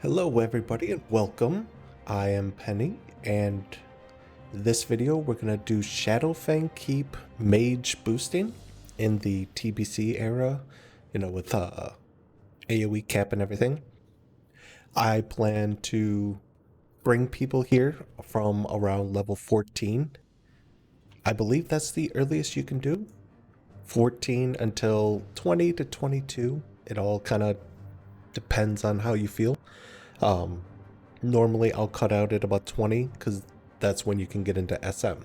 Hello everybody and welcome. I am Penny, and this video we're going to do Shadowfang Keep Mage boosting in the TBC era, with AoE cap and everything. I plan to bring people here from around level 14. I believe that's the earliest you can do. 14 until 20 to 22. It all kind of depends on how you feel. Normally I'll cut out at about 20 because that's when you can get into SM.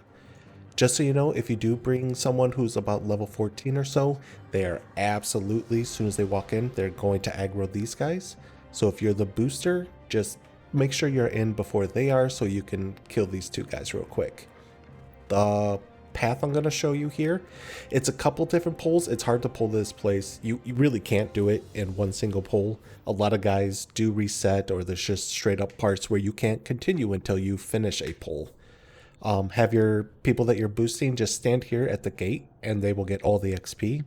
Just so you know, if you do bring someone who's about level 14 or so, they are absolutely, as soon as they walk in, they're going to aggro these guys. So if you're the booster, just make sure you're in before they are so you can kill these two guys real quick. The path I'm going to show you here, it's a couple different pulls. It's hard to pull this place. You really can't do it in one single pull. A lot of guys do reset, or there's just straight up parts where you can't continue until you finish a pull. Have your people that you're boosting just stand here at the gate and they will get all the XP.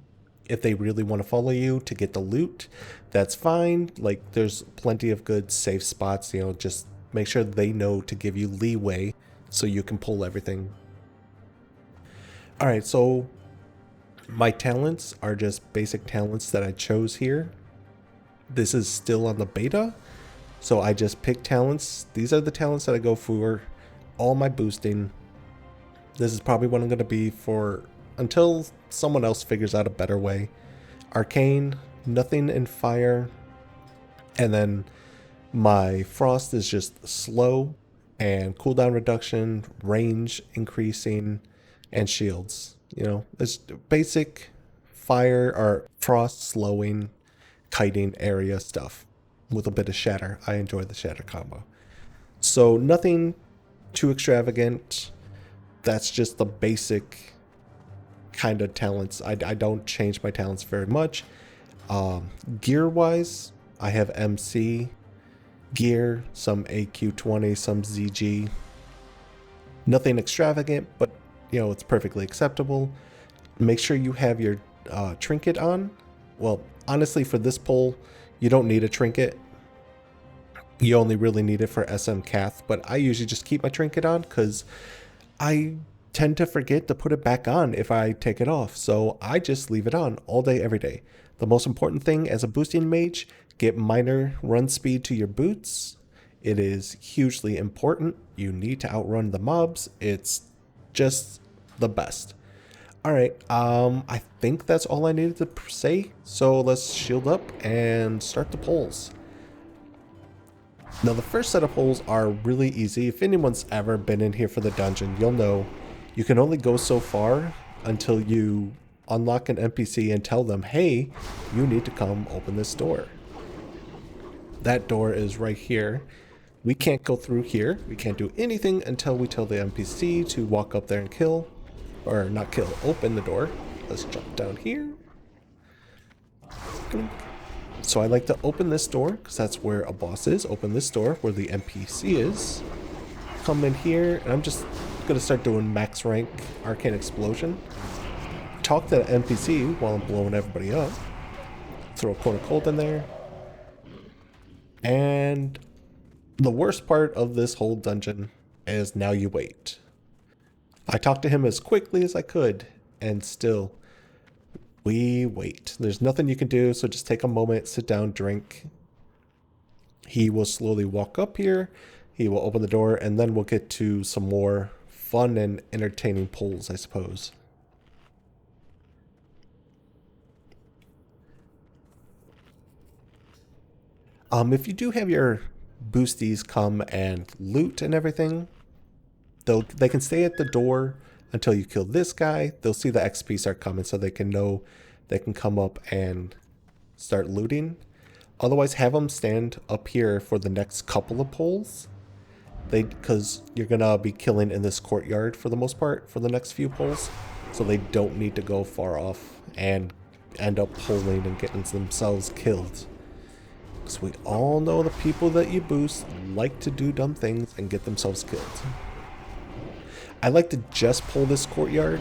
If they really want to follow you to get the loot, that's fine. Like, there's plenty of good safe spots, just make sure they know to give you leeway so you can pull everything. Alright, so my talents are just basic talents that I chose here. This is still on the beta, so I just picked talents. These are the talents that I go for all my boosting. This is probably what I'm going to be for until someone else figures out a better way. Arcane, nothing in fire, and then my frost is just slow and cooldown reduction, range increasing, and shields. It's basic fire or frost slowing, kiting area stuff with a bit of shatter. I enjoy the shatter combo. So nothing too extravagant. That's just the basic kind of talents. I don't change my talents very much. Gear wise, I have MC gear, some AQ20, some ZG. Nothing extravagant, but it's perfectly acceptable. Make sure you have your trinket on. Well, honestly, for this pull, you don't need a trinket. You only really need it for SM Cath, but I usually just keep my trinket on because I tend to forget to put it back on if I take it off. So I just leave it on all day, every day. The most important thing as a boosting mage, get minor run speed to your boots. It is hugely important. You need to outrun the mobs. It's just the best. All right, I think that's all I needed to say. So let's shield up and start the pulls. Now the first set of pulls are really easy. If anyone's ever been in here for the dungeon, you'll know you can only go so far until you unlock an NPC and tell them, hey, you need to come open this door. That door is right here. We can't go through here. We can't do anything until we tell the NPC to walk up there and kill. Or not kill, open the door. Let's jump down here. So I like to open this door because that's where a boss is. Open this door where the NPC is. Come in here, and I'm just going to start doing max rank arcane explosion. Talk to the NPC while I'm blowing everybody up. Throw a corner cold in there. And the worst part of this whole dungeon is now you wait. I talked to him as quickly as I could, and still, we wait. There's nothing you can do, so just take a moment, sit down, drink. He will slowly walk up here, he will open the door, and then we'll get to some more fun and entertaining pulls, I suppose. If you do have your boosties come and loot and everything, they can stay at the door until you kill this guy. They'll see the XP start coming, so they can know they can come up and start looting. Otherwise, have them stand up here for the next couple of pulls. Because you're gonna be killing in this courtyard for the most part for the next few pulls, so they don't need to go far off and end up pulling and getting themselves killed. Because we all know the people that you boost like to do dumb things and get themselves killed. I like to just pull this courtyard.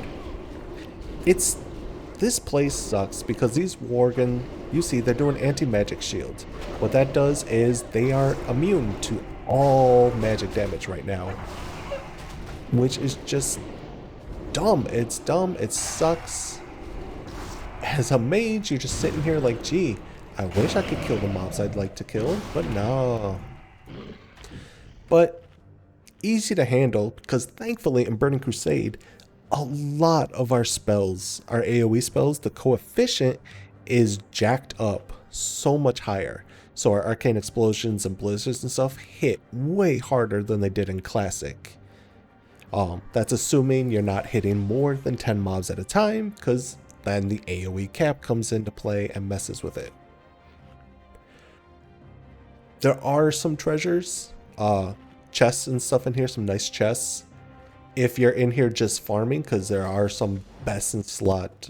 This place sucks because these Worgen you see they're doing anti-magic shield. What that does is they are immune to all magic damage right now, which is just dumb. It's dumb. It sucks. As a mage, you're just sitting here like, gee, I wish I could kill the mobs I'd like to kill, but no. But easy to handle, because thankfully in Burning Crusade, a lot of our spells, our AoE spells, the coefficient is jacked up so much higher. So our arcane explosions and blizzards and stuff hit way harder than they did in Classic. That's assuming you're not hitting more than 10 mobs at a time, because then the AoE cap comes into play and messes with it. There are some treasures, chests and stuff in here, some nice chests. If you're in here just farming, because there are some best in slot,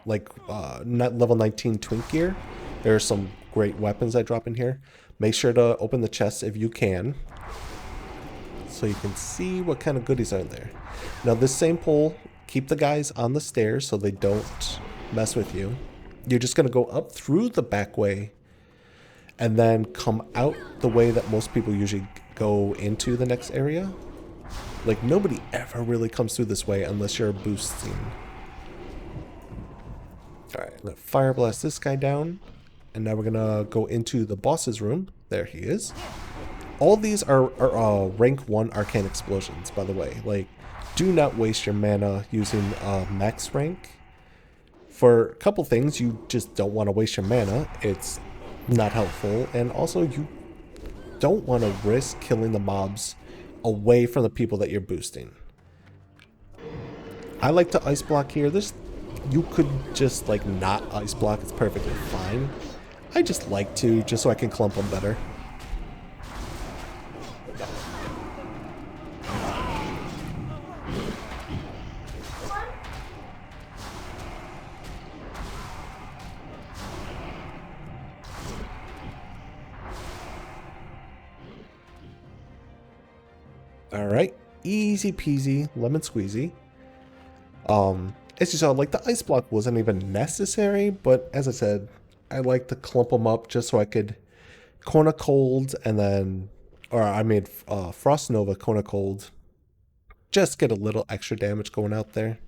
not level 19 twink gear. There are some great weapons I drop in here. Make sure to open the chests if you can, so you can see what kind of goodies are in there. Now this same pole, keep the guys on the stairs so they don't mess with you. You're just going to go up through the back way and then come out the way that most people usually go into the next area. Like, nobody ever really comes through this way unless you're boosting. Alright, I'm going to fire blast this guy down. And now we're going to go into the boss's room. There he is. All these are rank 1 arcane explosions, by the way. Like, do not waste your mana using max rank. For a couple things, you just don't want to waste your mana. It's not helpful. And also, you don't want to risk killing the mobs away from the people that you're boosting. I like to ice block here. You could just like not ice block. It's perfectly fine. I just like to, just so I can clump them better. Alright, easy peasy, lemon squeezy. As you saw, like, the ice block wasn't even necessary, but as I said, I like to clump them up just so I could Corner Cold and then, Frost Nova Corner Cold, just get a little extra damage going out there.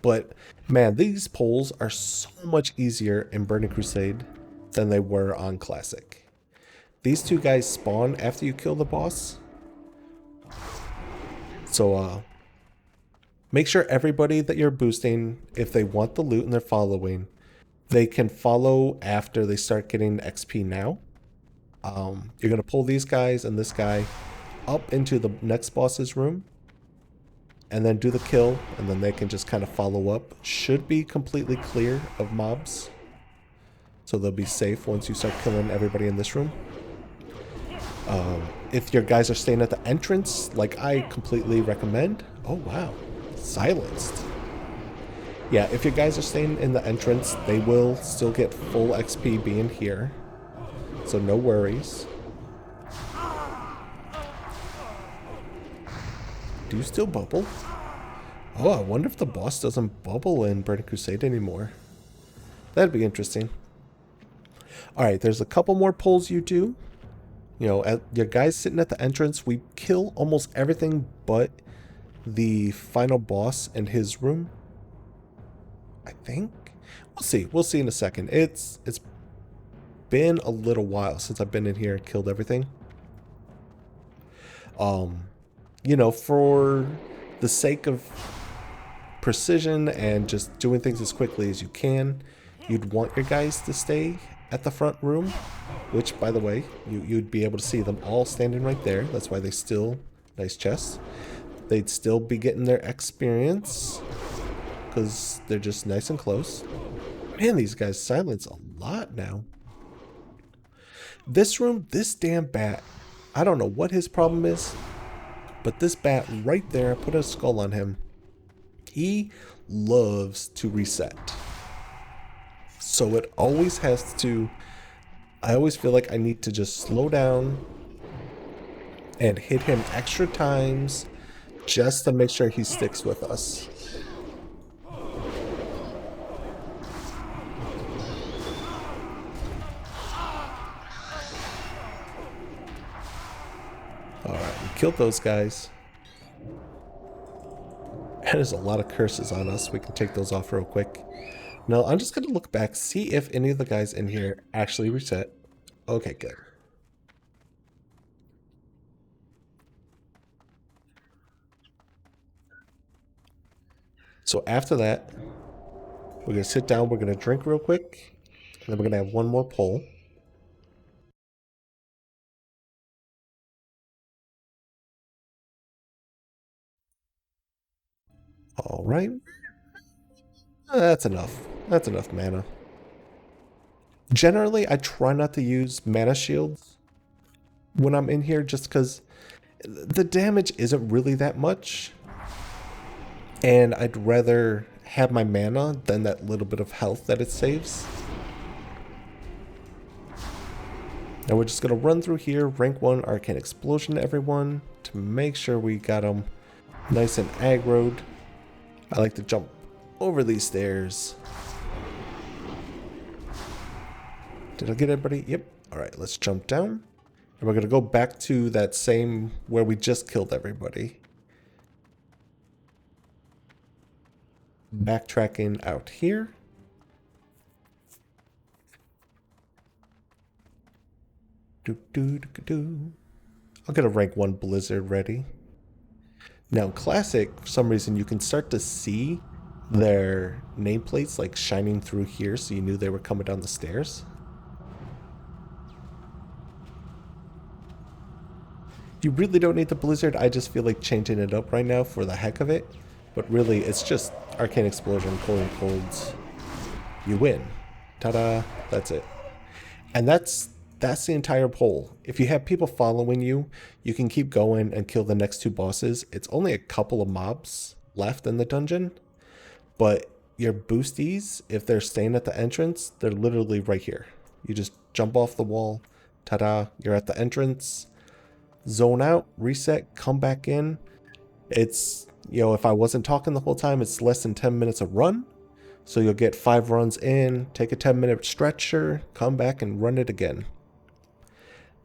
But man, these poles are so much easier in Burning Crusade than they were on Classic. These two guys spawn after you kill the boss. So, make sure everybody that you're boosting, if they want the loot and they're following, they can follow after they start getting XP now. You're going to pull these guys and this guy up into the next boss's room, and then do the kill, and then they can just kind of follow up. Should be completely clear of mobs, so they'll be safe once you start killing everybody in this room. If your guys are staying at the entrance, like I completely recommend. Oh wow, silenced. Yeah, if your guys are staying in the entrance, they will still get full XP being here, so no worries. Do you still bubble? Oh, I wonder if the boss doesn't bubble in Burning Crusade anymore. That'd be interesting. Alright, there's a couple more pulls you do. You know, your guys sitting at the entrance, we kill almost everything but the final boss in his room, I think. We'll see in a second. It's been a little while since I've been in here and killed everything. You know, for the sake of precision and just doing things as quickly as you can, you'd want your guys to stay at the front room, which, by the way, you'd be able to see them all standing right there. That's why they still, nice chests. They'd still be getting their experience because they're just nice and close. Man, these guys silence a lot now. This room, this damn bat, I don't know what his problem is, but this bat right there, put a skull on him. He loves to reset. So it always has to, I always feel like I need to just slow down and hit him extra times just to make sure he sticks with us. Alright, we killed those guys. And there's a lot of curses on us. We can take those off real quick. Now, I'm just going to look back, see if any of the guys in here actually reset. Okay, good. So after that, we're going to sit down, we're going to drink real quick, and then we're going to have one more poll. All right. That's enough. That's enough mana. Generally, I try not to use mana shields when I'm in here just because the damage isn't really that much. And I'd rather have my mana than that little bit of health that it saves. Now we're just going to run through here, rank 1 Arcane Explosion to everyone to make sure we got them nice and aggroed. I like to jump over these stairs. Did I get everybody? Yep. Alright, let's jump down. And we're going to go back to that same where we just killed everybody. Backtracking out here. I'll get a rank 1 Blizzard ready. Now in Classic, for some reason, you can start to see their nameplates like shining through here, so you knew they were coming down the stairs. You really don't need the Blizzard. I just feel like changing it up right now for the heck of it. But really, it's just Arcane Explosion, Cold Colds. You win. Ta-da. That's it. And that's the entire poll. If you have people following you, you can keep going and kill the next 2 bosses. It's only a couple of mobs left in the dungeon. But your boosties, if they're staying at the entrance, they're literally right here. You just jump off the wall. Ta-da. You're at the entrance. Zone out, reset, come back in. It's, you know, if I wasn't talking the whole time, it's less than 10 minutes a run. So you'll get 5 runs in, take a 10-minute stretcher, come back and run it again.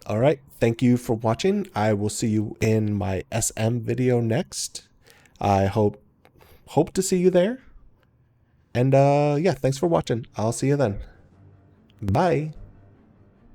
Alright, thank you for watching. I will see you in my SM video next. I hope to see you there. And yeah, thanks for watching. I'll see you then. Bye.